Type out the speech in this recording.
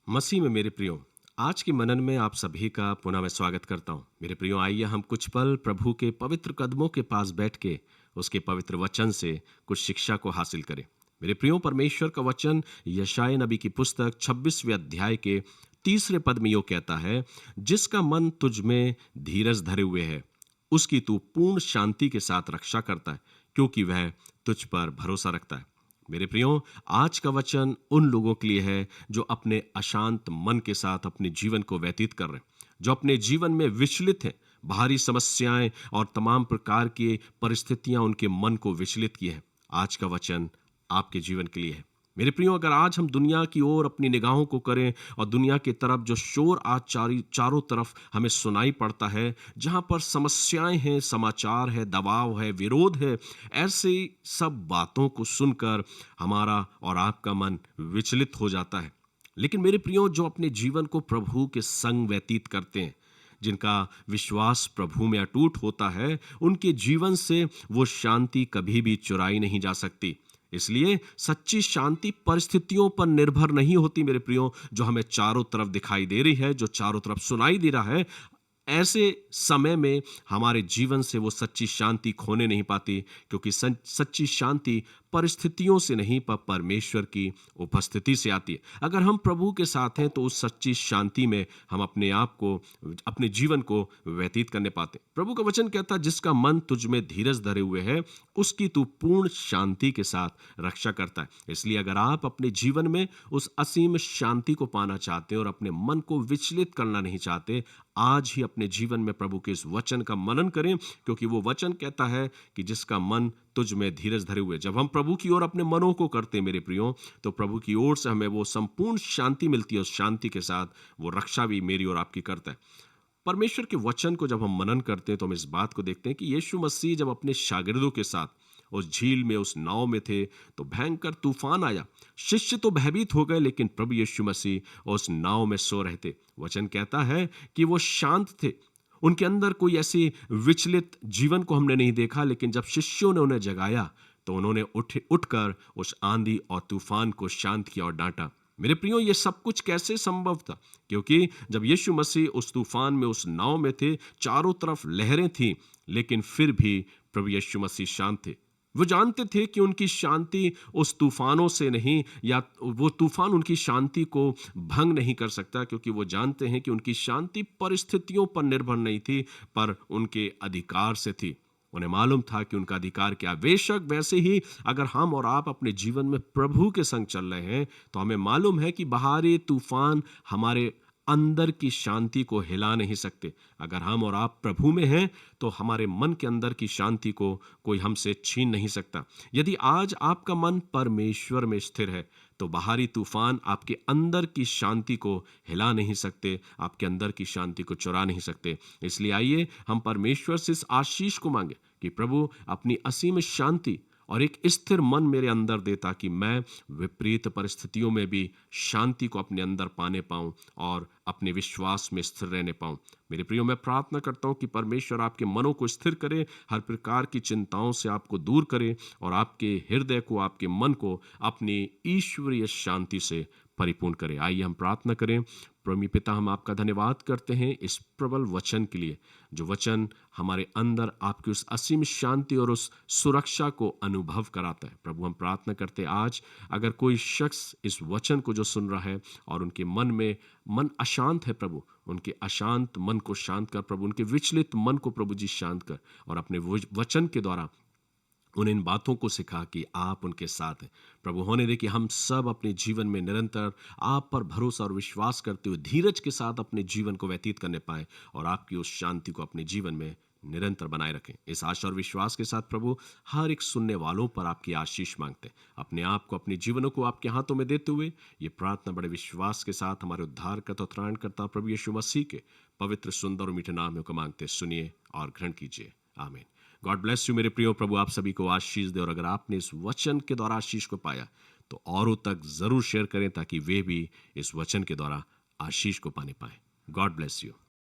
मसीह में मेरे प्रियो, आज के मनन में आप सभी का पुनः मैं स्वागत करता हूं। मेरे प्रियो, आइए हम कुछ पल प्रभु के पवित्र कदमों के पास बैठ के उसके पवित्र वचन से कुछ शिक्षा को हासिल करें। मेरे प्रियो, परमेश्वर का वचन यशायाह नबी की पुस्तक 26वें अध्याय के तीसरे पद में यूं कहता है, जिसका मन तुझ में धीरज धरे हुए है उसकी तू पूर्ण शांति के साथ रक्षा करता है, क्योंकि वह तुझ पर भरोसा रखता है। मेरे प्रियो, आज का वचन उन लोगों के लिए है जो अपने अशांत मन के साथ अपने जीवन को व्यतीत कर रहे हैं, जो अपने जीवन में विचलित हैं। बाहरी समस्याएं और तमाम प्रकार की परिस्थितियां उनके मन को विचलित की है। आज का वचन आपके जीवन के लिए है। मेरे प्रियो, अगर आज हम दुनिया की ओर अपनी निगाहों को करें और दुनिया की तरफ जो शोर आज चारों तरफ हमें सुनाई पड़ता है, जहां पर समस्याएं हैं, समाचार है, दबाव है, विरोध है, ऐसे सब बातों को सुनकर हमारा और आपका मन विचलित हो जाता है। लेकिन मेरे प्रियो, जो अपने जीवन को प्रभु के संग व्यतीत करते हैं, जिनका विश्वास प्रभु में अटूट होता है, उनके जीवन से वो शांति कभी भी चुराई नहीं जा सकती। इसलिए सच्ची शांति परिस्थितियों पर निर्भर नहीं होती मेरे प्रियो, जो हमें चारों तरफ दिखाई दे रही है, जो चारों तरफ सुनाई दे रहा है। ऐसे समय में हमारे जीवन से वो सच्ची शांति खोने नहीं पाती, क्योंकि सच्ची शांति परिस्थितियों से नहीं पर परमेश्वर की उपस्थिति से आती है। अगर हम प्रभु के साथ हैं तो उस सच्ची शांति में हम अपने आप को, अपने जीवन को व्यतीत करने पाते हैं। प्रभु का वचन कहता है, जिसका मन तुझ में धीरज धरे हुए है उसकी तू पूर्ण शांति के साथ रक्षा करता है। इसलिए अगर आप अपने जीवन में उस असीम शांति को पाना चाहते हैं और अपने मन को विचलित करना नहीं चाहते, आज ही अपने जीवन में प्रभु के इस वचन का मनन करें, क्योंकि वो वचन कहता है कि जिसका मन तुझ में धीरज धरे हुए। जब हम प्रभु की ओर अपने मनों को करते हैं मेरे प्रियो, तो प्रभु की ओर से हमें वो संपूर्ण शांति मिलती है। उस शांति के साथ वो रक्षा भी मेरी और आपकी करता है। परमेश्वर के वचन को जब हम मनन करते हैं तो हम इस बात को देखते हैं कि यीशु मसीह जब अपने शागिर्दों के साथ उस झील में, उस नाव में थे, तो भयंकर तूफान आया। शिष्य तो भयभीत हो गए, लेकिन प्रभु यीशु मसीह उस नाव में सो रहे थे। वचन कहता है कि वो शांत थे, उनके अंदर कोई ऐसी विचलित जीवन को हमने नहीं देखा। लेकिन जब शिष्यों ने उन्हें जगाया तो उन्होंने उठकर उस आंधी और तूफान को शांत किया और डांटा। मेरे प्रियो, ये सब कुछ कैसे संभव था? क्योंकि जब यीशु मसीह उस तूफान में, उस नाव में थे, चारों तरफ लहरें थीं, लेकिन फिर भी प्रभु यीशु मसीह शांत थे। वो जानते थे कि उनकी शांति उस तूफानों से नहीं, या वो तूफान उनकी शांति को भंग नहीं कर सकता, क्योंकि वो जानते हैं कि उनकी शांति परिस्थितियों पर निर्भर नहीं थी, पर उनके अधिकार से थी। उन्हें मालूम था कि उनका अधिकार क्या। बेशक वैसे ही अगर हम और आप अपने जीवन में प्रभु के संग चल रहे हैं, तो हमें मालूम है कि बाहरी तूफान हमारे अंदर की शांति को हिला नहीं सकते। अगर हम और आप प्रभु में हैं तो हमारे मन के अंदर की शांति को कोई हमसे छीन नहीं सकता। यदि आज आपका मन परमेश्वर में स्थिर है तो बाहरी तूफान आपके अंदर की शांति को हिला नहीं सकते, आपके अंदर की शांति को चुरा नहीं सकते। इसलिए आइए हम परमेश्वर से इस आशीष को मांगे कि प्रभु अपनी असीम शांति और एक स्थिर मन मेरे अंदर दे, ताकि मैं विपरीत परिस्थितियों में भी शांति को अपने अंदर पाने पाऊं और अपने विश्वास में स्थिर रहने पाऊं। मेरे प्रियो, मैं प्रार्थना करता हूं कि परमेश्वर आपके मनों को स्थिर करे, हर प्रकार की चिंताओं से आपको दूर करे और आपके हृदय को, आपके मन को अपनी ईश्वरीय शांति से परिपूर्ण करे। आइए हम प्रार्थना करें। परम पिता, हम आपका धन्यवाद करते हैं इस प्रबल वचन के लिए, जो वचन हमारे अंदर आपकी उस असीम शांति और उस सुरक्षा को अनुभव कराता है। प्रभु, हम प्रार्थना करते हैं आज अगर कोई शख्स इस वचन को जो सुन रहा है और उनके मन अशांत है, प्रभु उनके अशांत मन को शांत कर, प्रभु उनके विचलित मन को प्रभु जी शांत कर, और अपने वचन के द्वारा उन इन बातों को सिखा कि आप उनके साथ हैं। प्रभु, होने दे कि हम सब अपने जीवन में निरंतर आप पर भरोसा और विश्वास करते हुए धीरज के साथ अपने जीवन को व्यतीत करने पाए और आपकी उस शांति को अपने जीवन में निरंतर बनाए रखें। इस आशा और विश्वास के साथ प्रभु हर एक सुनने वालों पर आपकी आशीष मांगते हैं। अपने आप को, अपने जीवनों को आपके हाथों में देते हुए ये प्रार्थना बड़े विश्वास के साथ हमारे उद्धारकर्ता और त्राणकर्ता प्रभु यीशु मसीह के पवित्र, सुंदर और मीठे नाम को मांगते सुनिए और ग्रहण कीजिए। आमीन। गॉड ब्लेस यू मेरे प्रियो। प्रभु आप सभी को आशीष दे, और अगर आपने इस वचन के द्वारा आशीष को पाया तो औरों तक जरूर शेयर करें, ताकि वे भी इस वचन के द्वारा आशीष को पाने पाए। God bless you.